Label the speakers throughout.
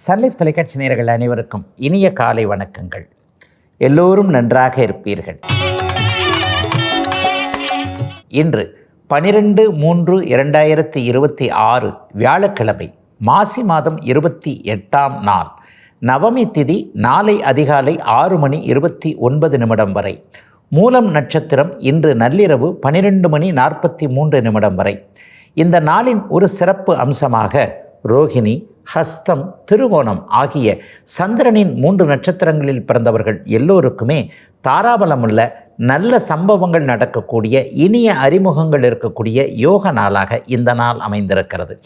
Speaker 1: Sun Life தொலைக்காட்சி நேயர்கள் அனைவருக்கும் இனிய காலை வணக்கங்கள். எல்லோரும் நன்றாக இருப்பீர்கள். இன்று 12/3/2026 வியாழக்கிழமை, மாசி மாதம் 28ஆம் நாள், நவமி திதி, நாளை அதிகாலை 6:29 வரை. மூலம் நட்சத்திரம் இன்று நள்ளிரவு 12:43 வரை. இந்த நாளின் ஒரு சிறப்பு அம்சமாக ரோகிணி, ஹஸ்தம், திருவோணம் ஆகிய சந்திரனின் 3 நட்சத்திரங்களில் பிறந்தவர்கள் எல்லோருக்குமே தாராபலமுள்ள நல்ல சம்பவங்கள் நடக்கக்கூடிய, இனிய அறிமுகங்கள் இருக்கக்கூடிய யோக நாளாக இந்த நாள் அமைந்திருக்கிறது.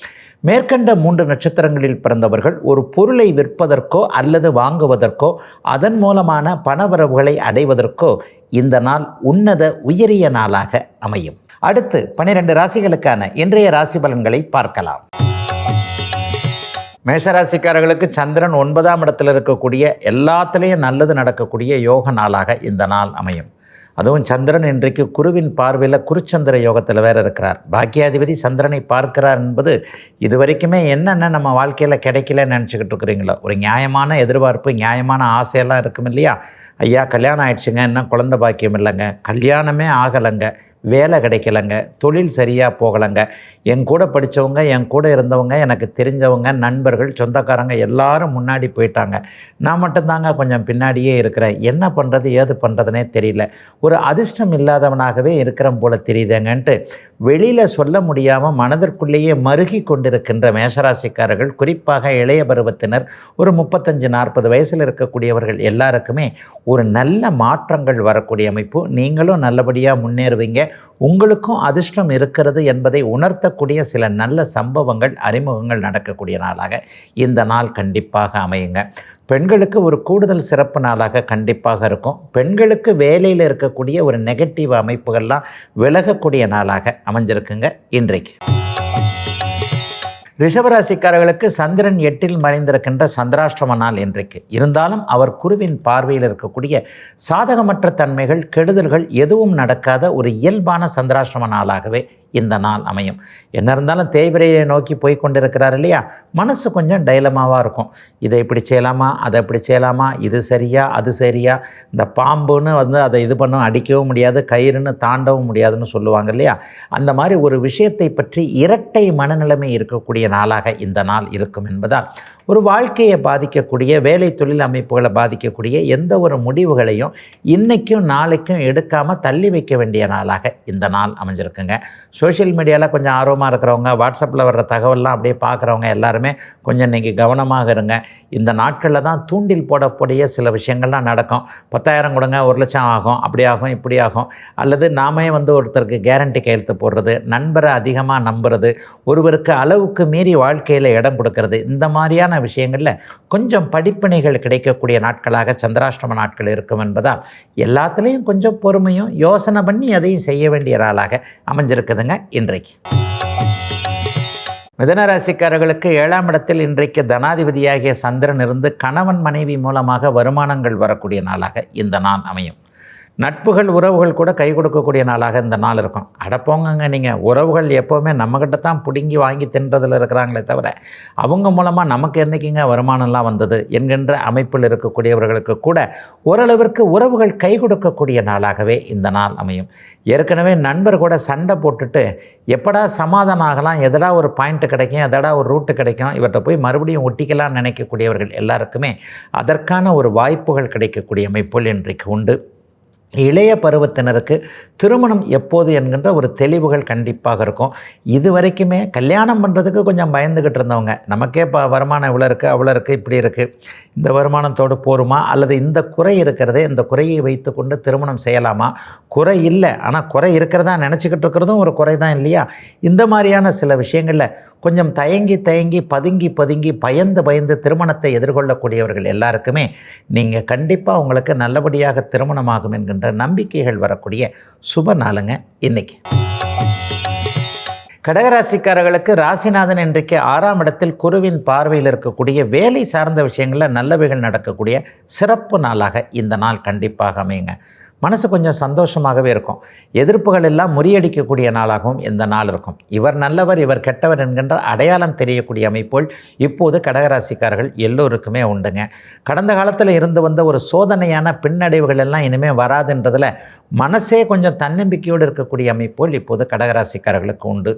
Speaker 1: மேற்கண்ட 3 நட்சத்திரங்களில் பிறந்தவர்கள் ஒரு பொருளை விற்பதற்கோ அல்லது வாங்குவதற்கோ அதன் மூலமான பணவரவுகளை அடைவதற்கோ இந்த நாள் உன்னத உயரிய நாளாக அமையும். அடுத்து 12 ராசிகளுக்கான இன்றைய ராசி பலன்களை பார்க்கலாம். மேஷராசிக்காரர்களுக்கு சந்திரன் 9ஆம் இடத்தில் இருக்கக்கூடிய, எல்லாத்துலேயும் நல்லது நடக்கக்கூடிய யோக நாளாக இந்த நாள் அமையும். அதுவும் சந்திரன் இன்றைக்கு குருவின் பார்வையில் குருச்சந்திர யோகத்தில் வேறு இருக்கிறார். பாக்கியாதிபதி சந்திரனை பார்க்கிறார் என்பது இதுவரைக்குமே என்னென்ன நம்ம வாழ்க்கையில் கிடைக்கலன்னு நினச்சிக்கிட்டு இருக்கிறீங்களோ, ஒரு நியாயமான எதிர்பார்ப்பு, நியாயமான ஆசையெல்லாம் இருக்கும் இல்லையா? ஐயா கல்யாணம் ஆயிடுச்சுங்க, இன்னும் குழந்தை பாக்கியம் இல்லைங்க, கல்யாணமே ஆகலைங்க, வேலை கிடைக்கலைங்க, தொழில் சரியாக போகலைங்க, என் கூட படித்தவங்க, என் கூட இருந்தவங்க, எனக்கு தெரிஞ்சவங்க, நண்பர்கள், சொந்தக்காரங்க எல்லாரும் முன்னாடி போயிட்டாங்க, நான் மட்டும்தாங்க கொஞ்சம் பின்னாடியே இருக்கிறேன், என்ன பண்ணுறது ஏது பண்ணுறதுனே தெரியல, ஒரு அதிர்ஷ்டம் இல்லாதவனாகவே இருக்கிறேன் போல தெரியுதுங்கன்ட்டு வெளியில் சொல்ல முடியாமல் மனதிற்குள்ளேயே மருகி கொண்டிருக்கின்ற மேஷராசிக்காரர்கள், குறிப்பாக இளைய பருவத்தினர், ஒரு 35-40 வயசில் இருக்கக்கூடியவர்கள் எல்லாருக்குமே ஒரு நல்ல மாற்றங்கள் வரக்கூடிய அமைப்பு. நீங்களும் நல்லபடியாக முன்னேறுவீங்க. உங்களுக்கும் அதிர்ஷ்டம் இருக்கிறது என்பதை உணர்த்தக்கூடிய சில நல்ல சம்பவங்கள், அறிமுகங்கள் நடக்கக்கூடிய நாளாக இந்த நாள் கண்டிப்பாக அமையுங்க. பெண்களுக்கு ஒரு கூடுதல் சிறப்பு நாளாக கண்டிப்பாக இருக்கும். பெண்களுக்கு வேலையில் இருக்கக்கூடிய ஒரு நெகட்டிவ் அமைப்புகள்லாம் விலகக்கூடிய நாளாக அமைஞ்சிருக்குங்க இன்றைக்கு. ரிஷபராசிக்காரர்களுக்கு சந்திரன் 8இல் மறைந்திருக்கின்ற சந்திராஷ்டம நாள் இன்றைக்கு. இருந்தாலும் அவர் குருவின் பார்வையில் இருக்கக்கூடிய சாதகமற்ற தன்மைகள், கெடுதல்கள் எதுவும் நடக்காத ஒரு இயல்பான சந்திராஷ்டம நாளாகவே இந்த நாள் அமையும். என்ன இருந்தாலும் தேய்பிரையை நோக்கி போய் கொண்டிருக்கிறார் இல்லையா? மனசு கொஞ்சம் டைலமாவாக இருக்கும். இதை இப்படி செய்யலாமா, அதை இப்படி செய்யலாமா, இது சரியா அது சரியா, இந்த பாம்புன்னு அதை இது பண்ண அடிக்கவும் முடியாது, கயிறுன்னு தாண்டவும் முடியாதுன்னு சொல்லுவாங்க இல்லையா? அந்த மாதிரி ஒரு விஷயத்தை பற்றி இரட்டை மனநிலைமை இருக்கக்கூடிய நாளாக இந்த நாள் இருக்கும் என்பதால் ஒரு வாழ்க்கையை பாதிக்கக்கூடிய, வேலை தொழில் அமைப்புகளை பாதிக்கக்கூடிய எந்த ஒரு முடிவுகளையும் இன்றைக்கும் நாளைக்கும் எடுக்காமல் தள்ளி வைக்க வேண்டிய நாளாக இந்த நாள் அமைஞ்சிருக்குங்க. சோஷியல் மீடியாவில் கொஞ்சம் ஆர்வமாக இருக்கிறவங்க, வாட்ஸ்அப்பில் வர்ற தகவல்லாம் அப்படியே பார்க்குறவங்க எல்லாருமே கொஞ்சம் இன்றைக்கி கவனமாக இருங்க. இந்த நாட்களில் தான் தூண்டில் போடக்கூடிய சில விஷயங்கள்லாம் நடக்கும். 10,000 கொடுங்க, 1,00,000 ஆகும், அப்படி ஆகும், இப்படி ஆகும், அல்லது நாமே ஒருத்தருக்கு கேரண்டி கையெழுத்து போடுறது, நண்பரை அதிகமாக நம்புறது, ஒருவருக்கு அளவுக்கு மீறி வாழ்க்கையில் இடம் கொடுக்கறது, இந்த மாதிரியான விஷயங்களில் கொஞ்சம் படிப்பினைகள் கிடைக்கக்கூடிய நாட்களாக சந்திராஷ்டம நாட்கள் இருக்கும் என்பதால் எல்லாத்துலேயும் கொஞ்சம் பொறுமையும் யோசனை பண்ணி அதையும் செய்ய வேண்டிய நாளாக அமைஞ்சிருக்குதுங்க இன்றைக்கு. மிதனராசிக்காரர்களுக்கு 7ஆம் இடத்தில் இன்றைக்கு தனாதிபதியாகிய சந்திரன் இருந்து கணவன் மனைவி மூலமாக வருமானங்கள் வரக்கூடிய நாளாக இந்த நாள் அமையும். நட்புகள், உறவுகள் கூட கை கொடுக்கக்கூடிய நாளாக இந்த நாள் இருக்கும். அடப்போங்கங்க, நீங்கள் உறவுகள் எப்போவுமே நம்மக்கிட்ட தான் பிடுங்கி வாங்கி தின்றதில் இருக்கிறாங்களே தவிர அவங்க மூலமாக நமக்கு என்றைக்குங்க வருமானம்லாம் வந்தது என்கின்ற அமைப்பில் இருக்கக்கூடியவர்களுக்கு கூட ஓரளவிற்கு உறவுகள் கை கொடுக்கக்கூடிய நாளாகவே இந்த நாள் அமையும். ஏற்கனவே நண்பர் கூட சண்டை போட்டுட்டு எப்படா சமாதானம் ஆகலாம், எதடா ஒரு பாயிண்ட்டு கிடைக்கும், எதடா ஒரு ரூட்டு கிடைக்கும், இவற்றை போய் மறுபடியும் ஒட்டிக்கலாம்னு நினைக்கக்கூடியவர்கள் எல்லாருக்குமே அதற்கான ஒரு வாய்ப்புகள் கிடைக்கக்கூடிய அமைப்புகள் இன்றைக்கு உண்டு. இளைய பருவத்தினருக்கு திருமணம் எப்போது என்கின்ற ஒரு தெளிவுகள் கண்டிப்பாக இருக்கும். இது வரைக்குமே கல்யாணம் பண்ணுறதுக்கு கொஞ்சம் பயந்துக்கிட்டு இருந்தவங்க, நமக்கே இப்போ வருமானம் இவ்வளோ இருக்குது, அவ்வளோ இருக்குது, இப்படி இருக்குது, இந்த வருமானத்தோடு போருமா, அல்லது இந்த குறை இருக்கிறதே, இந்த குறையை வைத்து கொண்டு திருமணம் செய்யலாமா, குறை இல்லை ஆனால் குறை இருக்கிறதா நினச்சிக்கிட்டு இருக்கிறதும் ஒரு குறை தான் இல்லையா? இந்த மாதிரியான சில விஷயங்களில் கொஞ்சம் தயங்கி பதுங்கி பயந்து திருமணத்தை எதிர்கொள்ளக்கூடியவர்கள் எல்லாருக்குமே நீங்கள் கண்டிப்பாக உங்களுக்கு நல்லபடியாக திருமணமாகும் என்கின்ற நம்பிக்கைகள் வரக்கூடிய சுப நாளுங்க இன்னைக்கு. கடகராசிக்காரர்களுக்கு ராசிநாதன் இன்றைக்கு 6ஆம் இடத்தில் குருவின் பார்வையில் இருக்கக்கூடிய வேலை சார்ந்த விஷயங்களில் நல்லவைகள் நடக்கக்கூடிய சிறப்பு நாளாக இந்த நாள் கண்டிப்பாக அமையுங்க. மனசு கொஞ்சம் சந்தோஷமாகவே இருக்கும். எதிர்ப்புகள் எல்லாம் முறியடிக்கக்கூடிய நாளாகவும் இந்த நாள் இருக்கும். இவர் நல்லவர் இவர் கெட்டவர் என்கின்ற அடையாளம் தெரியக்கூடிய அமைப்புகள் இப்போது கடகராசிக்காரர்கள் எல்லோருக்குமே உண்டுங்க. கடந்த காலத்தில் இருந்து வந்த ஒரு சோதனையான பின்னடைவுகள் எல்லாம் இனிமேல் வராதுன்றதில் மனசே கொஞ்சம் தன்னம்பிக்கையோடு இருக்கக்கூடிய அமைப்புகள் இப்போது கடகராசிக்காரர்களுக்கு உண்டு.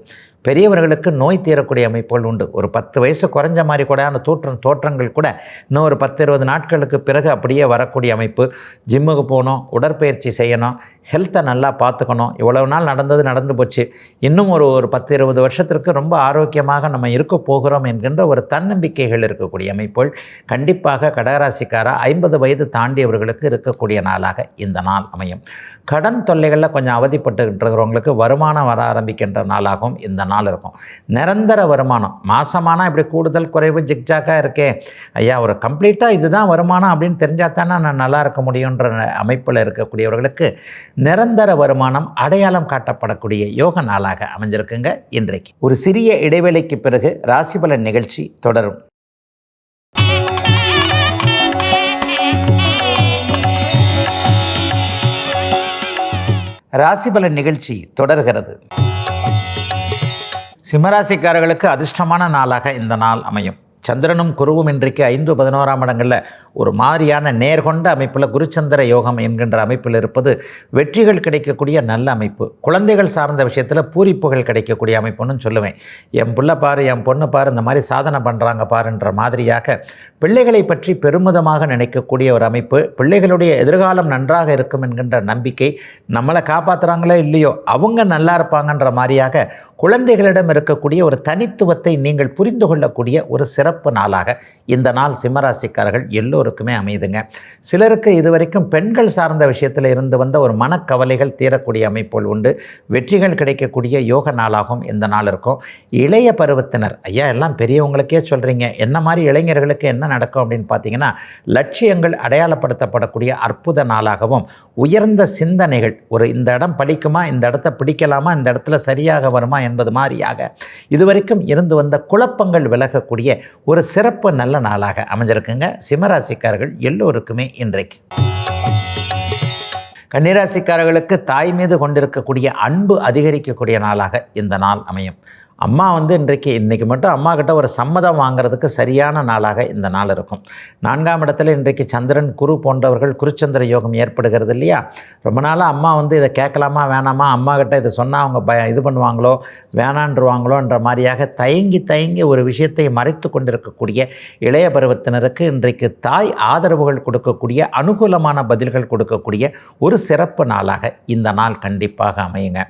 Speaker 1: பெரியவர்களுக்கு நோய் தீரக்கூடிய அமைப்புகள் உண்டு. ஒரு 10 வயசு குறைஞ்ச மாதிரி கூடான தோற்றங்கள் கூட இன்னும் ஒரு 10-20 நாட்களுக்கு பிறகு அப்படியே வரக்கூடிய அமைப்பு. ஜிம்முக்கு போகணும், உடற்பயிற்சி செய்யணும், ஹெல்த்தை நல்லா பார்த்துக்கணும், இவ்வளவு நாள் நடந்து போச்சு, இன்னும் ஒரு 10-20 வருஷத்திற்கு ரொம்ப ஆரோக்கியமாக நம்ம இருக்க போகிறோம் என்கின்ற ஒரு தன்னம்பிக்கைகள் இருக்கக்கூடிய அமைப்புகள் கண்டிப்பாக கடகராசிக்கார 50 வயது தாண்டியவர்களுக்கு இருக்கக்கூடிய நாளாக இந்த நாள் அமையும். கடன் தொல்லைகளில் கொஞ்சம் அவதிப்பட்டுக்கிட்டு இருக்கிறவங்களுக்கு வருமானம் வர ஆரம்பிக்கின்ற நாளாகவும் இந்த நாள் இருக்கும். நிரந்தர வருமானம், மாதமானால் இப்படி கூடுதல் குறைவு ஜிக்ஜாக்காக இருக்கே ஐயா, ஒரு கம்ப்ளீட்டாக இதுதான் வருமானம் அப்படின்னு தெரிஞ்சால் தானே நான் நல்லா இருக்க முடியுன்ற அமைப்பில் இருக்கக்கூடியவர்களுக்கு நிரந்தர வருமானம் அடையாளம் காட்டப்படக்கூடிய யோக நாளாக அமைஞ்சிருக்குங்க இன்றைக்கு. ஒரு சிறிய இடைவேளைக்கு பிறகு ராசிபலன் நிகழ்ச்சி தொடரும். ராசிபலன் நிகழ்ச்சி தொடர்கிறது. சிம்மராசிக்காரர்களுக்கு அதிர்ஷ்டமான நாளாக இந்த நாள் அமையும். சந்திரனும் குருவும் இன்றைக்கு 5, 11ஆம் இடங்களில் ஒரு மாதிரியான நேர்கொண்ட அமைப்பில் குருச்சந்திர யோகம் என்கின்ற அமைப்பில் இருப்பது வெற்றிகள் கிடைக்கக்கூடிய நல்ல அமைப்பு. குழந்தைகள் சார்ந்த விஷயத்தில் பூரிப்புகள் கிடைக்கக்கூடிய அமைப்புன்னு சொல்லுவேன். என் பிள்ளை பாரு, என் பொண்ணு பாரு, இந்த மாதிரி சாதனை பண்ணுறாங்க பாருன்ற மாதிரியாக பிள்ளைகளை பற்றி பெருமிதமாக நினைக்கக்கூடிய ஒரு அமைப்பு. பிள்ளைகளுடைய எதிர்காலம் நன்றாக இருக்கும் என்கின்ற நம்பிக்கை, நம்மளை காப்பாற்றுறாங்களோ இல்லையோ அவங்க நல்லா இருப்பாங்கன்ற மாதிரியாக குழந்தைகளிடம் இருக்கக்கூடிய ஒரு தனித்துவத்தை நீங்கள் புரிந்து கொள்ளக்கூடிய ஒரு சிறப்பு நாளாக இந்த நாள் சிம்மராசிக்காரர்கள் எல்லோருக்குமே அமையுதுங்க. சிலருக்கு இதுவரைக்கும் பெண்கள் சார்ந்த விஷயத்தில் இருந்து வந்த ஒரு மனக்கவலைகள் தீரக்கூடிய அமைப்புகள் உண்டு. வெற்றிகள் கிடைக்கக்கூடிய யோக நாளாகவும் இந்த நாள் இருக்கும். இளைய பருவத்தினர், ஐயா எல்லாம் பெரியவங்களுக்கே சொல்கிறீங்க, என்ன மாதிரி இளைஞர்களுக்கு என்ன நடக்கும் அப்படின்னு பார்த்தீங்கன்னா, லட்சியங்கள் அடையாளப்படுத்தப்படக்கூடிய அற்புத நாளாகவும் உயர்ந்த சிந்தனைகள், ஒரு இந்த இடம் பலிக்குமா, இந்த இடத்த பிடிக்கலாமா, இந்த இடத்துல சரியாக வருமா என்பது மாதிரியாக இதுவரைக்கும் இருந்து வந்த குழப்பங்கள் விலகக்கூடிய ஒரு சிறப்பு நல்ல நாளாக அமைஞ்சிருக்குங்க சிம்மராசிக்காரர்கள் எல்லோருக்குமே இன்றைக்கு. கன்னிராசிக்காரர்களுக்கு தாய் மீது கொண்டிருக்கக்கூடிய அன்பு அதிகரிக்கக்கூடிய நாளாக இந்த நாள் அமையும். அம்மா இன்றைக்கு மட்டும் அம்மா கிட்ட ஒரு சம்மதம் வாங்கிறதுக்கு சரியான நாளாக இந்த நாள் இருக்கும். 4ஆம் இடத்துல இன்றைக்கு சந்திரன் குரு போன்றவர்கள் குருச்சந்திர யோகம் ஏற்படுகிறது இல்லையா. ரொம்ப நாளாக அம்மா இதை கேட்கலாமா வேணாமா, அம்மா கிட்ட இதை சொன்னால் அவங்க இது பண்ணுவாங்களோ வேணான்றுவாங்களோன்ற மாதிரியாக தயங்கி ஒரு விஷயத்தை மறைத்து கொண்டிருக்கக்கூடிய இளைய பருவத்தினருக்கு இன்றைக்கு தாய் ஆதரவுகள் கொடுக்கக்கூடிய அனுகூலமான பதில்கள் கொடுக்கக்கூடிய ஒரு சிறப்பு நாளாக இந்த நாள் கண்டிப்பாக அமையுங்க.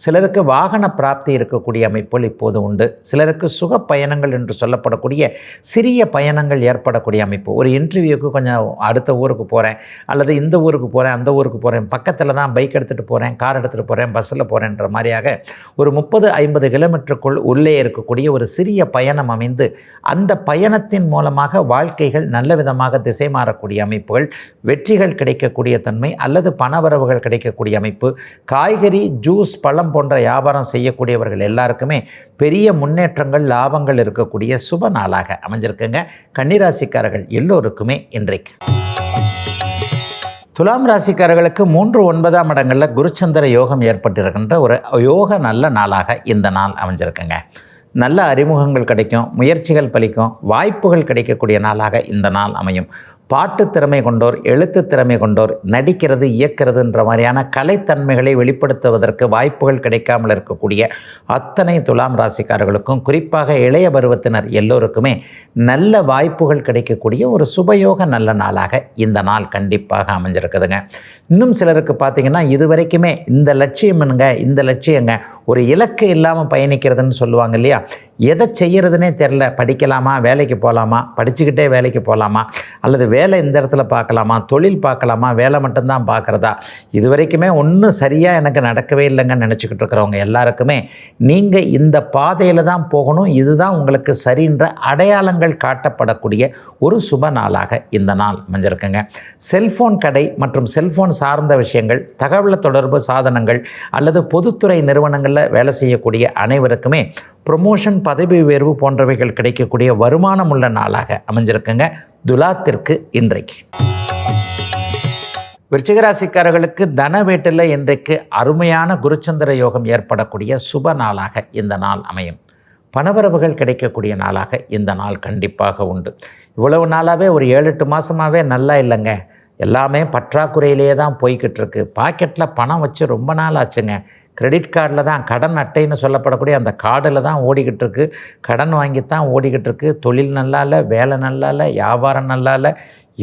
Speaker 1: சிலருக்கு வாகன பிராப்தி இருக்கக்கூடிய அமைப்புகள் இப்போது உண்டு. சிலருக்கு சுக பயணங்கள் என்று சொல்லப்படக்கூடிய சிறிய பயணங்கள் ஏற்படக்கூடிய அமைப்பு. ஒரு இன்டர்வியூக்கு கொஞ்சம் அடுத்த ஊருக்கு போகிறேன், அல்லது இந்த ஊருக்கு போகிறேன், அந்த ஊருக்கு போகிறேன், பக்கத்தில் தான் பைக் எடுத்துகிட்டு போகிறேன், கார் எடுத்துகிட்டு போகிறேன், பஸ்ஸில் போகிறேன்ற மாதிரியாக ஒரு 30-50 கிலோமீட்டருக்குள் உள்ளே இருக்கக்கூடிய ஒரு சிறிய பயணம் அமைந்து அந்த பயணத்தின் மூலமாக வாழ்க்கைகள் நல்ல விதமாக திசை மாறக்கூடிய அமைப்புகள், வெற்றிகள் கிடைக்கக்கூடிய தன்மை அல்லது பணவரவுகள் கிடைக்கக்கூடிய அமைப்பு. காய்கறி, ஜூஸ், பழம் போன்ற வியாபாரம் செய்யக்கூடியவர்கள் எல்லாருக்குமே பெரிய முன்னேற்றங்கள், லாபங்கள் இருக்கக்கூடிய சுப நாளாக அமைஞ்சிருக்குங்க கன்னிராசிக்காரர்கள் எல்லோருக்குமே இன்றைக்கு. துலாம் ராசிக்காரர்களுக்கு 3, 9ஆம் இடங்களில் குருச்சந்திர யோகம் ஏற்பட்டிருக்கின்ற ஒரு யோக நல்ல நாளாக இந்த நாள் அமைஞ்சிருக்குங்க. நல்ல அறிமுகங்கள் கிடைக்கும், முயற்சிகள் பலிக்கும், வாய்ப்புகள் கிடைக்கக்கூடிய நாளாக இந்த நாள் அமையும். பாட்டு திறமை கொண்டோர், எழுத்து திறமை கொண்டோர், நடிக்கிறது, இயக்கிறதுன்ற மாதிரியான கலைத்தன்மைகளை வெளிப்படுத்துவதற்கு வாய்ப்புகள் கிடைக்காமல் இருக்கக்கூடிய அத்தனை துலாம் ராசிக்காரர்களுக்கும், குறிப்பாக இளைய பருவத்தினர் எல்லோருக்குமே நல்ல வாய்ப்புகள் கிடைக்கக்கூடிய ஒரு சுபயோக நல்ல நாளாக இந்த நாள் கண்டிப்பாக அமைஞ்சிருக்குதுங்க. இன்னும் சிலருக்கு பார்த்திங்கன்னா இதுவரைக்குமே இந்த லட்சியங்க ஒரு இலக்கு இல்லாமல் பயணிக்கிறதுன்னு சொல்லுவாங்க இல்லையா. எதை செய்கிறதுனே தெரில, படிக்கலாமா, வேலைக்கு போகலாமா, படிச்சுக்கிட்டே வேலைக்கு போகலாமா, அல்லது வேலை இந்த இடத்துல பார்க்கலாமா, தொழில் பார்க்கலாமா, வேலை மட்டும்தான் பார்க்குறதா, இது வரைக்குமே ஒன்றும் சரியாக எனக்கு நடக்கவே இல்லைங்கன்னு நினச்சிக்கிட்டு இருக்கிறவங்க எல்லாருக்குமே நீங்கள் இந்த பாதையில் தான் போகணும், இதுதான் உங்களுக்கு சரின்ற அடையாளங்கள் காட்டப்படக்கூடிய ஒரு சுப நாளாக இந்த நாள் அமைஞ்சிருக்குங்க. செல்ஃபோன் கடை மற்றும் செல்ஃபோன் சார்ந்த விஷயங்கள், தகவல் தொடர்பு சாதனங்கள் அல்லது பொதுத்துறை நிறுவனங்களில் வேலை செய்யக்கூடிய அனைவருக்குமே ப்ரொமோஷன், பதவி உயர்வு போன்றவைகள் கிடைக்கக்கூடிய வருமானம் உள்ள நாளாக அமைஞ்சிருக்குங்க துலாத்திற்கு இன்றைக்கு. விருச்சிகராசிக்காரர்களுக்கு தன வீட்டில் இன்றைக்கு அருமையான குருச்சந்திர யோகம் ஏற்படக்கூடிய சுப நாளாக இந்த நாள் அமையும். பணவரவுகள் கிடைக்கக்கூடிய நாளாக இந்த நாள் கண்டிப்பாக உண்டு. இவ்வளவு நாளாகவே ஒரு 7-8 மாதமாகவே நல்லா இல்லைங்க, எல்லாமே பற்றாக்குறையிலேயே தான் போய்கிட்டு இருக்கு. பாக்கெட்டில் பணம் வச்சு ரொம்ப நாள் ஆச்சுங்க. கிரெடிட் கார்டில் தான், கடன் அட்டைன்னு சொல்லப்படக்கூடிய அந்த கார்டில் தான் ஓடிக்கிட்டு இருக்கு. கடன் வாங்கித்தான் ஓடிக்கிட்டு இருக்கு. தொழில் நல்லா இல்லை, வேலை நல்லா இல்லை, வியாபாரம் நல்லா இல்லை,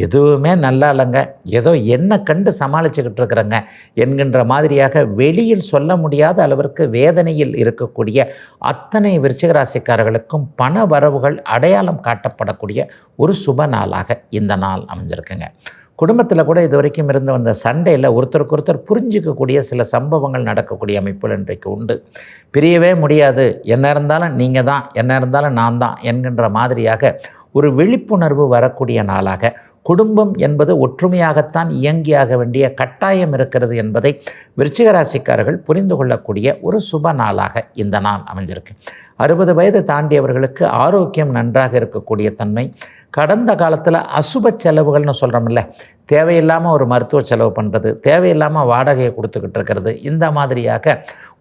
Speaker 1: எதுவுமே நல்லா இல்லைங்க. ஏதோ என்ன கண்டு சமாளிச்சுக்கிட்டு இருக்கிறேங்க என்கின்ற மாதிரியாக வெளியில் சொல்ல முடியாத அளவிற்கு வேதனையில் இருக்கக்கூடிய அத்தனை விருச்சிகராசிக்காரர்களுக்கும் பண வரவுகள் அடையாளம் காட்டப்படக்கூடிய ஒரு சுப நாளாக இந்த நாள் அமைஞ்சிருக்குங்க. குடும்பத்தில் கூட இது வரைக்கும் இருந்து வந்த சண்டையில் ஒருத்தருக்கு ஒருத்தர் புரிஞ்சிக்கக்கூடிய சில சம்பவங்கள் நடக்கக்கூடிய அமைப்புகள் இன்றைக்கு உண்டு. பிரியவே முடியாது, என்ன இருந்தாலும் நீங்கள் தான், என்ன இருந்தாலும் நான் தான் என்கின்ற மாதிரியாக ஒரு விழிப்புணர்வு வரக்கூடிய நாளாக, குடும்பம் என்பது ஒற்றுமையாகத்தான் இயங்கியாக வேண்டிய கட்டாயம் இருக்கிறது என்பதை விருச்சிகராசிக்காரர்கள் புரிந்து கொள்ளக்கூடிய ஒரு சுப நாளாக இந்த நாள் அமைஞ்சிருக்கு. 60 வயது தாண்டியவர்களுக்கு ஆரோக்கியம் நன்றாக இருக்கக்கூடிய தன்மை. கடந்த காலத்தில் அசுப செலவுகள்னு சொல்கிறோம்ல, தேவையில்லாமல் ஒரு மருத்துவ செலவு பண்ணுறது, தேவையில்லாமல் வாடகையை கொடுத்துக்கிட்டு இருக்கிறது, இந்த மாதிரியாக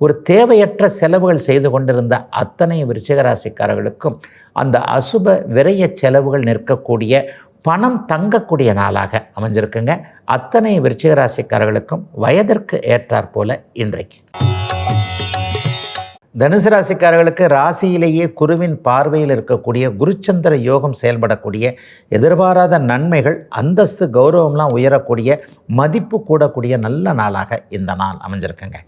Speaker 1: ஒரு தேவையற்ற செலவுகள் செய்து கொண்டிருந்த அத்தனை விருச்சிகராசிக்காரர்களுக்கும் அந்த அசுப விரய செலவுகள் நிற்கக்கூடிய, பணம் தங்கக்கூடிய நாளாக அமைஞ்சிருக்குங்க. அத்தனை விருச்சிகராசிக்காரர்களுக்கும் வயதிற்கு ஏற்றாற் போல இன்றைக்கு. தனுசு ராசிக்காரர்களுக்கு ராசியிலேயே குருவின் பார்வையில் இருக்கக்கூடிய குருச்சந்திர யோகம் செயல்படக்கூடிய, எதிர்பாராத நன்மைகள், அந்தஸ்து, கௌரவம்லாம் உயரக்கூடிய, மதிப்பு கூடக்கூடிய நல்ல நாளாக இந்த நாள் அமைஞ்சிருக்குங்க.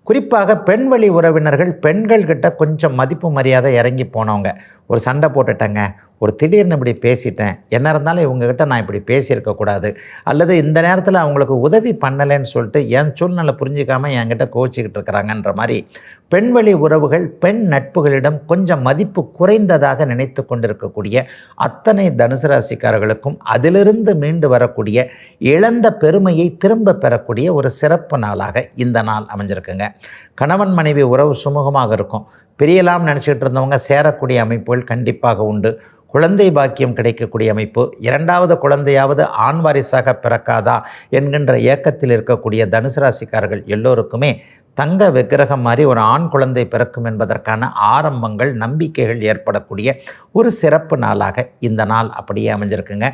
Speaker 1: குறிப்பாக பெண் வழி உறவினர்கள் பெண்கள்கிட்ட கொஞ்சம் மதிப்பு மரியாதை இறங்கி போனவங்க, ஒரு சண்டை போட்டுட்டேங்க, ஒரு திடீர்னு இப்படி பேசிட்டேன், என்ன இருந்தாலும் இவங்ககிட்ட நான் இப்படி பேசியிருக்கக்கூடாது, அல்லது இந்த நேரத்தில் அவங்களுக்கு உதவி பண்ணலைன்னு சொல்லிட்டு என் சூழ்நிலை புரிஞ்சிக்காமல் என்கிட்ட கோச்சிக்கிட்டு இருக்கிறாங்கன்ற மாதிரி பெண் வழி உறவுகள், பெண் நட்புகளிடம் கொஞ்சம் மதிப்பு குறைந்ததாக நினைத்து கொண்டிருக்கக்கூடிய அத்தனை தனுசு ராசிக்காரர்களுக்கும் அதிலிருந்து மீண்டு வரக்கூடிய, இழந்த பெருமையை திரும்ப பெறக்கூடிய ஒரு சிறப்பு நாளாக இந்த நாள் அமைஞ்சிருக்குங்க. கணவன் மனைவி உறவு சுமூகமாக இருக்கும். பிரியலாம் நினச்சிக்கிட்டு இருந்தவங்க சேரக்கூடிய அமைப்புகள் கண்டிப்பாக உண்டு. குழந்தை பாக்கியம் கிடைக்கக்கூடிய அமைப்பு. 2வது குழந்தையாவது ஆண் வாரிசாக பிறக்காதா என்கின்ற ஏக்கத்தில் இருக்கக்கூடிய தனுசு ராசிக்காரர்கள் எல்லோருக்குமே தங்க விக்கிரகம் மாதிரி ஒரு ஆண் குழந்தை பிறக்கும் என்பதற்கான ஆரம்பங்கள், நம்பிக்கைகள் ஏற்படக்கூடிய ஒரு சிறப்பு நாளாக இந்த நாள் அப்படியே அமைஞ்சிருக்குங்க.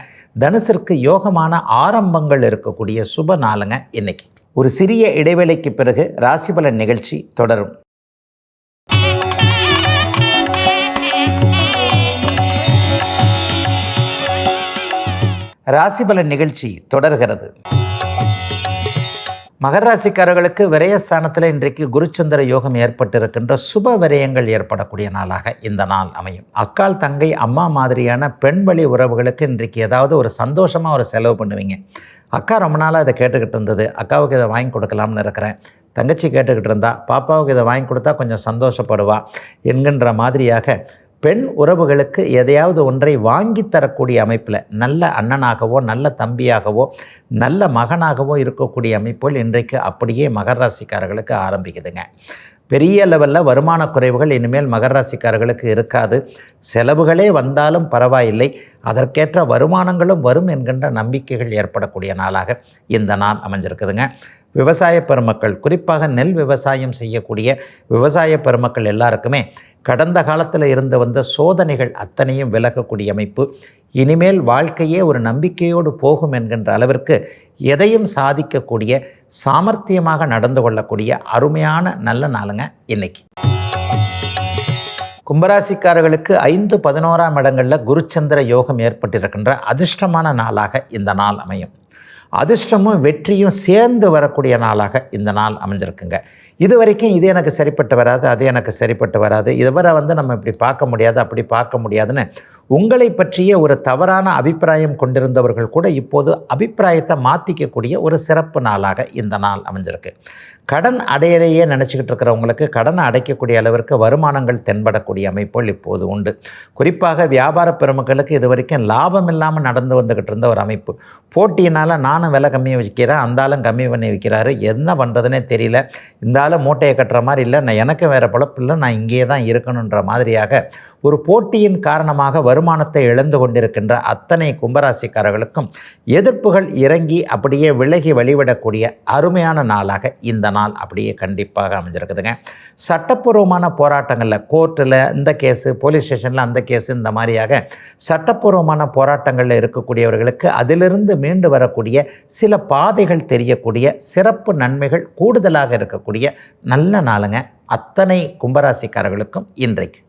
Speaker 1: தனுசிற்கு யோகமான ஆரம்பங்கள் இருக்கக்கூடிய சுப நாளுங்க இன்னைக்கு. ஒரு சிறிய இடைவேளைக்கு பிறகு ராசிபலன் நிகழ்ச்சி தொடரும். ராசிபலன் நிகழ்ச்சி தொடர்கிறது. மகர ராசிக்காரர்களுக்கு விரயஸ்தானத்தில் இன்றைக்கு குருச்சந்திர யோகம் ஏற்பட்டிருக்கின்ற சுப விரயங்கள் ஏற்படக்கூடிய நாளாக இந்த நாள் அமையும். அக்கால், தங்கை, அம்மா மாதிரியான பெண் வழி உறவுகளுக்கு இன்றைக்கு ஏதாவது ஒரு சந்தோஷமாக ஒரு செலவு பண்ணுவீங்க. அக்கா ரொம்ப நாளாக இதை கேட்டுக்கிட்டு இருந்தது, அக்காவுக்கு இதை வாங்கி கொடுக்கலாம்னு இருக்கிறேன். தங்கச்சி கேட்டுக்கிட்டு இருந்தா, பாப்பாவுக்கு இதை வாங்கி கொடுத்தா கொஞ்சம் சந்தோஷப்படுவா என்கின்ற மாதிரியாக பெண் உறவுகளுக்கு எதையாவது ஒன்றை வாங்கி தரக்கூடிய அமைப்பில் நல்ல அண்ணனாகவோ, நல்ல தம்பியாகவோ, நல்ல மகனாகவோ இருக்கக்கூடிய அமைப்புகள் இன்றைக்கு அப்படியே மகர ராசிக்காரர்களுக்கு ஆரம்பிக்குதுங்க. பெரிய லெவலில் வருமான குறைவுகள் இனிமேல் மகர ராசிக்காரர்களுக்கு இருக்காது. செலவுகளே வந்தாலும் பரவாயில்லை, அதற்கேற்ற வருமானங்களும் வரும் என்கின்ற நம்பிக்கைகள் ஏற்படக்கூடிய நாளாக இந்த நாள் அமைஞ்சிருக்குதுங்க. விவசாய பெருமக்கள், குறிப்பாக நெல் விவசாயம் செய்யக்கூடிய விவசாய பெருமக்கள் எல்லாருக்குமே கடந்த காலத்தில் இருந்து வந்த சோதனைகள் அத்தனையும் விலகக்கூடிய அமைப்பு. இனிமேல் வாழ்க்கையே ஒரு நம்பிக்கையோடு போகும் என்கின்ற அளவிற்கு எதையும் சாதிக்கக்கூடிய, சாமர்த்தியமாக நடந்து கொள்ளக்கூடிய அருமையான நல்ல நாளுங்க இன்னைக்கு. கும்பராசிக்காரர்களுக்கு 5, 11ஆம் இடங்களில் குருச்சந்திர யோகம் ஏற்பட்டிருக்கின்ற அதிர்ஷ்டமான நாளாக இந்த நாள் அமையும். அதிர்ஷ்டமும் வெற்றியும் சேர்ந்து வரக்கூடிய நாளாக இந்த நாள் அமைஞ்சிருக்குங்க. இது வரைக்கும் இது எனக்கு சரிப்பட்டு வராது, அது எனக்கு சரிப்பட்டு வராது, இதுவரை நம்ம இப்படி பார்க்க முடியாது, அப்படி பார்க்க முடியாதுன்னு உங்களை பற்றிய ஒரு தவறான அபிப்பிராயம் கொண்டிருந்தவர்கள் கூட இப்போது அபிப்பிராயத்தை மாற்றிக்கக்கூடிய ஒரு சிறப்பு நாளாக இந்த நாள் அமைஞ்சிருக்கு. கடன் அடையலையே நினச்சிக்கிட்டு இருக்கிறவங்களுக்கு கடனை அடைக்கக்கூடிய அளவிற்கு வருமானங்கள் தென்படக்கூடிய அமைப்புகள் இப்போது உண்டு. குறிப்பாக வியாபார பெருமக்களுக்கு இது வரைக்கும் லாபம் இல்லாமல் நடந்து வந்துக்கிட்டு இருந்த ஒரு அமைப்பு. போட்டியினால் நானும் விலை கம்மியாக விற்கிறேன், அந்தாலும் கம்மி பண்ணி விற்கிறாரு, என்ன பண்ணுறதுனே தெரியல, இந்த ஆள் மூட்டையை கட்டுற மாதிரி இல்லை, நான் எனக்கு வேறு பொழப்பு இல்லை, நான் இங்கேயே தான் இருக்கணுன்ற மாதிரியாக ஒரு போட்டியின் காரணமாக வருமானம் வருமானத்தை இழந்து கொண்டிருக்கின்ற அத்தனை கும்பராசிக்காரர்களுக்கும் எதிர்ப்புகள் இறங்கி அப்படியே விலகி வழிவிடக்கூடிய அருமையான நாளாக இந்த நாள் அப்படியே கண்டிப்பாக அமைஞ்சிருக்குதுங்க. சட்டப்பூர்வமான போராட்டங்களில் கோர்ட்டில் இந்த கேஸு, போலீஸ் ஸ்டேஷனில் அந்த கேஸு, இந்த மாதிரியாக சட்டப்பூர்வமான போராட்டங்களில் இருக்கக்கூடியவர்களுக்கு அதிலிருந்து மீண்டு வரக்கூடிய சில பாதைகள் தெரியக்கூடிய சிறப்பு நன்மைகள் கூடுதலாக இருக்கக்கூடிய நல்ல நாளுங்க அத்தனை கும்பராசிக்காரர்களுக்கும் இன்றைக்கு.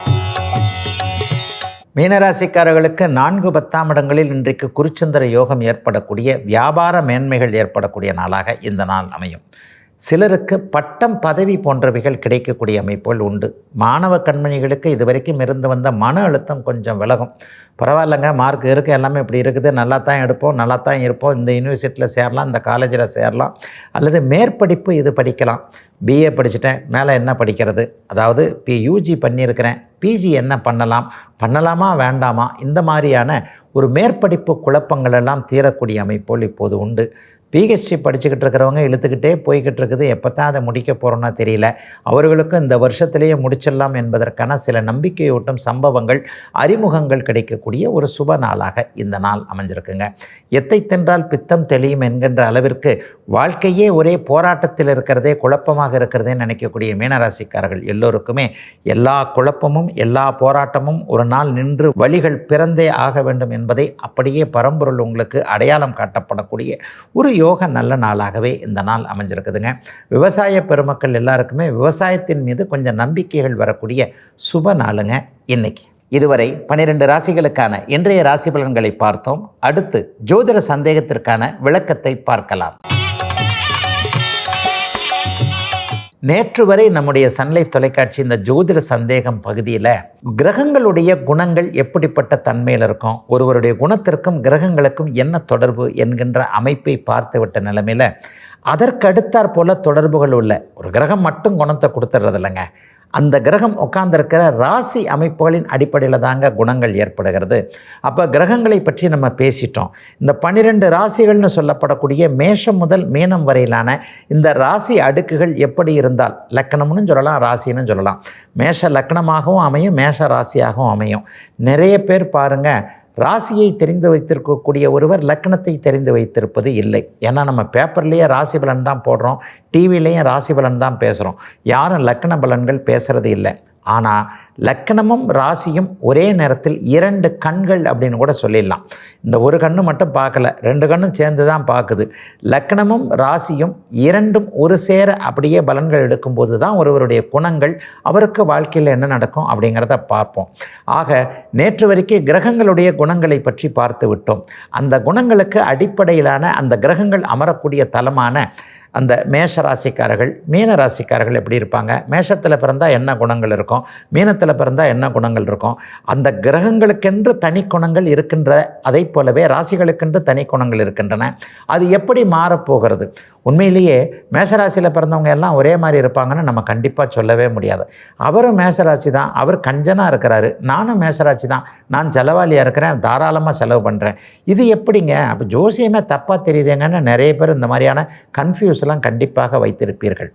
Speaker 1: மீனராசிக்காரர்களுக்கு 4, 10ஆம் இடங்களில் இன்றைக்கு குருச்சந்திர யோகம் ஏற்படக்கூடிய வியாபார மேன்மைகள் ஏற்படக்கூடிய நாளாக இந்த நாள் அமையும். சிலருக்கு பட்டம், பதவி போன்றவைகள் கிடைக்கக்கூடிய அமைப்புகள் உண்டு. மாணவ கண்மணிகளுக்கு இதுவரைக்கும் இருந்து வந்த மன அழுத்தம் கொஞ்சம் விலகும். பரவாயில்லைங்க, மார்க் இருக்குது, எல்லாமே இப்படி இருக்குது, நல்லா தான் எடுப்போம், நல்லா தான் இருப்போம், இந்த யூனிவர்சிட்டியில் சேரலாம், இந்த காலேஜில் சேரலாம், அல்லது மேற்படிப்பு இது படிக்கலாம். பிஏ படிச்சுட்டேன், மேலே என்ன படிக்கிறது, அதாவது யூஜி பண்ணியிருக்கிறேன், பிஜி என்ன பண்ணலாமா வேண்டாமா, இந்த மாதிரியான ஒரு மேற்படிப்பு குழப்பங்கள் எல்லாம் தீரக்கூடிய அமைப்புகள் இப்போது உண்டு. பிஹெச்டி படிச்சுக்கிட்டு இருக்கிறவங்க இழுத்துக்கிட்டே போய்கிட்டு இருக்குது, எப்போ தான் அதை முடிக்க போகிறோன்னா தெரியல. அவர்களுக்கும் இந்த வருஷத்திலேயே முடிச்சிடலாம் என்பதற்கான சில நம்பிக்கையூட்டும் சம்பவங்கள், அறிமுகங்கள் கிடைக்கக்கூடிய ஒரு சுப நாளாக இந்த நாள் அமைஞ்சிருக்குங்க. எத்தை தின்றால் பித்தம் தெளியும் என்கின்ற அளவிற்கு வாழ்க்கையே ஒரே போராட்டத்தில் இருக்கிறதே, குழப்பமாக இருக்கிறதே நினைக்கக்கூடிய மீனராசிக்காரர்கள் எல்லோருக்குமே எல்லா குழப்பமும் எல்லா போராட்டமும் ஒரு நாள் நின்று வழிகள் பிறந்தே ஆக வேண்டும் என்பதை அப்படியே பரம்பொருள் உங்களுக்கு அடையாளம் காட்டப்படக்கூடிய ஒரு யோக நல்ல நாளாகவே இந்த நாள் அமைஞ்சிருக்குதுங்க. விவசாய பெருமக்கள் எல்லாருக்குமே விவசாயத்தின் மீது கொஞ்சம் நம்பிக்கைகள் வரக்கூடிய சுப நாளுங்க இன்னைக்கு. இதுவரை 12 ராசிகளுக்கான இன்றைய ராசி பலன்களை பார்த்தோம். அடுத்து ஜோதிட சந்தேகத்திற்கான விளக்கத்தை பார்க்கலாம். நேற்று வரை நம்முடைய சன்லைஃப் தொலைக்காட்சி இந்த ஜோதிட சந்தேகம் பகுதியில் கிரகங்களுடைய குணங்கள் எப்படிப்பட்ட தன்மையில் இருக்கும், ஒருவருடைய குணத்திற்கும் கிரகங்களுக்கும் என்ன தொடர்பு என்கின்ற அமைப்பை பார்த்துவிட்ட நிலைமையில் அதற்கடுத்தாற் போல தொடர்புகள் உள்ள ஒரு கிரகம் மட்டும் குணத்தை கொடுத்துட்றது இல்லைங்க. அந்த கிரகம் உட்கார்ந்திருக்கிற ராசி அமைப்புகளின் அடிப்படையில் தாங்க குணங்கள் ஏற்படுகிறது. அப்போ கிரகங்களை பற்றி நம்ம பேசிட்டோம். இந்த 12 ராசிகள்னு சொல்லப்படக்கூடிய மேஷம் முதல் மீனம் வரையிலான இந்த ராசி அடுக்குகள் எப்படி இருந்தால், லக்கணம்னு சொல்லலாம், ராசின்னு சொல்லலாம், மேஷ லக்கணமாகவும் அமையும், மேஷ ராசியாகவும் அமையும். நிறைய பேர் பாருங்கள், ராசியை தெரிந்து வைத்திருக்கக்கூடிய ஒருவர் லக்கணத்தை தெரிந்து வைத்திருப்பது இல்லை. ஏன்னா நம்ம பேப்பர்லேயே ராசி பலன் தான் போடுறோம், டிவிலையும் ராசி பலன் தான் பேசுகிறோம், யாரும் லக்கண பலன்கள் பேசுகிறது இல்லை. ஆனால் லக்கணமும் ராசியும் ஒரே நேரத்தில் 2 கண்கள் அப்படின்னு கூட சொல்லிடலாம். இந்த ஒரு கண்ணு மட்டும் பார்க்கல, 2 கண்ணும் சேர்ந்து தான் பார்க்குது. லக்கணமும் ராசியும் இரண்டும் ஒரு சேர அப்படியே பலன்கள் எடுக்கும்போது தான் ஒருவருடைய குணங்கள், அவருக்கு வாழ்க்கையில் என்ன நடக்கும் அப்படிங்கிறத பார்ப்போம். ஆக நேற்று வரைக்கும் கிரகங்களுடைய குணங்களை பற்றி பார்த்து விட்டோம். அந்த குணங்களுக்கு அடிப்படையிலான அந்த கிரகங்கள் அமரக்கூடிய தலமான அந்த மேஷ ராசிக்காரர்கள், மீன ராசிக்காரர்கள் எப்படி இருப்பாங்க, மேஷத்தில் பிறந்தால் என்ன குணங்கள் இருக்கும், மீனத்தில் பிறந்தால் என்ன குணங்கள் இருக்கும், அந்த கிரகங்களுக்கென்று தனி குணங்கள் இருக்கின்ற, அதை போலவே ராசிகளுக்கென்று தனி குணங்கள் இருக்கின்றன. அது எப்படி மாறப்போகிறது? உண்மையிலேயே மேஷராசியில் பிறந்தவங்க எல்லாம் ஒரே மாதிரி இருப்பாங்கன்னு நம்ம கண்டிப்பாக சொல்லவே முடியாது. அவரும் மேஷராசி தான், அவர் கஞ்சனாக இருக்கிறாரு, நானும் மேஷராசி தான், நான் செலவாளியாக இருக்கிறேன், தாராளமாக செலவு பண்ணுறேன். இது எப்படிங்க? அப்போ ஜோசியமே தப்பாக தெரியுதுங்கன்னு நிறைய பேர் இந்த மாதிரியான கன்ஃபியூஸ்லாம் கண்டிப்பாக வைத்திருப்பீர்கள்.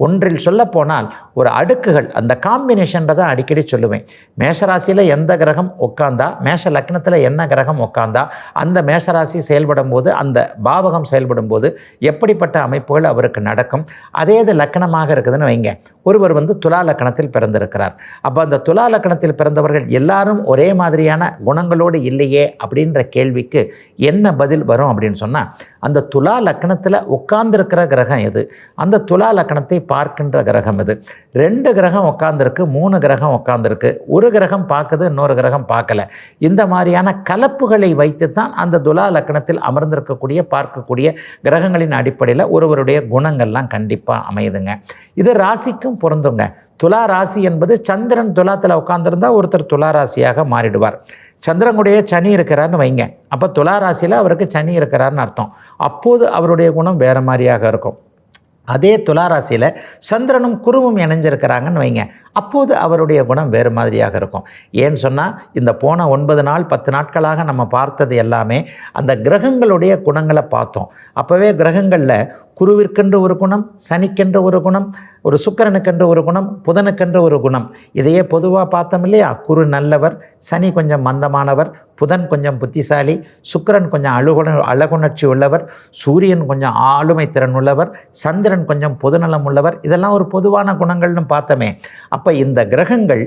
Speaker 1: ஒன்றில் சொல்லப்போனால் ஒரு அடுக்குகள், அந்த காம்பினேஷன் தான் அடிக்கடி சொல்லுவேன். மேஷராசியில் எந்த கிரகம் உட்காந்தா, மேஷ லக்னத்தில் என்ன கிரகம் உட்காந்தா, அந்த மேஷராசி செயல்படும் போது, அந்த பாவகம் செயல்படும் போது எப்படிப்பட்ட அமைப்புகள் அவருக்கு நடக்கும். அதே இது லக்கணமாக இருக்குதுன்னு வைங்க. ஒருவர் துலா லக்கணத்தில் பிறந்திருக்கிறார். அப்போ அந்த துலா லக்கணத்தில் பிறந்தவர்கள் எல்லாரும் ஒரே மாதிரியான குணங்களோடு இல்லையே அப்படின்ற கேள்விக்கு என்ன பதில் வரும் அப்படின்னு சொன்னால், அந்த துலா லக்கணத்தில் உட்கார்ந்திருக்கிற கிரகம் எது, அந்த துலா லக்கணத்தை பார்க்கின்ற கிரகம் இது. 2 கிரகம் உட்கார்ந்துருக்கு, 3 கிரகம் உட்கார்ந்துருக்கு, ஒரு கிரகம் பார்க்குது, இன்னொரு கிரகம் பார்க்கல. இந்த மாதிரியான கலப்புகளை வைத்து தான் அந்த துலா லக்கணத்தில் அமர்ந்திருக்கக்கூடிய பார்க்கக்கூடிய கிரகங்களின் அடிப்படையில் ஒருவருடைய குணங்கள்லாம் கண்டிப்பாக அமையுதுங்க. இது ராசிக்கும் பொருந்துங்க. துலா ராசி என்பது சந்திரன் துலாத்தில் உட்கார்ந்துருந்தா ஒருத்தர் துலா ராசியாக மாறிடுவார். சந்திரனுடைய சனி இருக்கிறார்னு வைங்க, அப்போ துலா ராசியில் அவருக்கு சனி இருக்கிறார்னு அர்த்தம். அப்போது அவருடைய குணம் வேறு மாதிரியாக இருக்கும். அதே துளாராசியில் சந்திரனும் குருவும் இணைஞ்சிருக்கிறாங்கன்னு வைங்க, அப்போது அவருடைய குணம் வேறு மாதிரியாக இருக்கும். ஏன்னு சொன்னால் இந்த போன 9 நாள் 10 நாட்களாக நம்ம பார்த்தது எல்லாமே அந்த கிரகங்களுடைய குணங்களை பார்த்தோம். அப்போவே கிரகங்களில் குருவிற்கென்று ஒரு குணம், சனிக்கென்று ஒரு குணம், ஒரு சுக்கிரனுக்கென்று ஒரு குணம், புதனுக்கென்று ஒரு குணம். இதையே பொதுவாக பார்த்தோம் இல்லையா? குரு நல்லவர், சனி கொஞ்சம் மந்தமானவர், புதன் கொஞ்சம் புத்திசாலி, சுக்கிரன் கொஞ்சம் அழகுணர்ச்சி உள்ளவர், சூரியன் கொஞ்சம் ஆளுமை திறன் உள்ளவர், சந்திரன் கொஞ்சம் பொதுநலம் உள்ளவர். இதெல்லாம் ஒரு பொதுவான குணங்கள்னு பார்த்தோமே. அப்போ இந்த கிரகங்கள்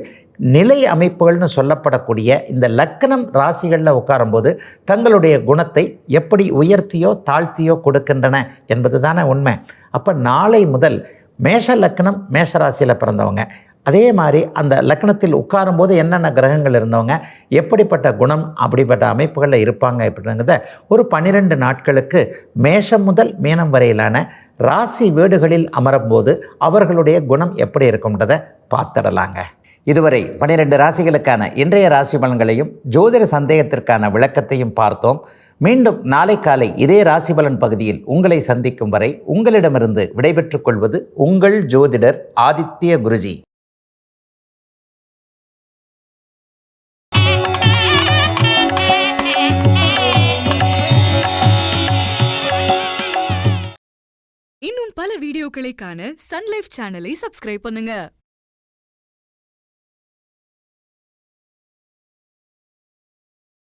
Speaker 1: நிலை அமைப்புகள்னு சொல்லப்படக்கூடிய இந்த லக்கணம் ராசிகளில் உட்காரும்போது தங்களுடைய குணத்தை எப்படி உயர்த்தியோ தாழ்த்தியோ கொடுக்கின்றன என்பது தானே உண்மை. அப்போ நாளை முதல் மேஷ லக்கணம் மேஷ ராசியில் பிறந்தவங்க, அதே மாதிரி அந்த லக்கணத்தில் உட்காரும்போது என்னென்ன கிரகங்கள் இருந்தவங்க, எப்படிப்பட்ட குணம் அப்படிப்பட்ட அமைப்புகளில் இருப்பாங்க அப்படிங்கிறத ஒரு 12 நாட்களுக்கு மேஷம் முதல் மீனம் வரையிலான ராசி வீடுகளில் அமரும்போது அவர்களுடைய குணம் எப்படி இருக்கும்ன்றதை பார்த்துடலாங்க. இதுவரை 12 ராசிகளுக்கான இன்றைய ராசி பலன்களையும் ஜோதிட சந்தேகத்திற்கான விளக்கத்தையும் பார்த்தோம். மீண்டும் நாளை காலை இதே ராசி பலன் பகுதியில் உங்களை சந்திக்கும் வரை உங்களிடமிருந்து விடைபெற்றுக் கொள்வது உங்கள் ஜோதிடர் ஆதித்ய குருஜி.
Speaker 2: இன்னும் பல வீடியோக்களை காண சன் லைஃப் சேனலை சப்ஸ்கிரைப் பண்ணுங்க.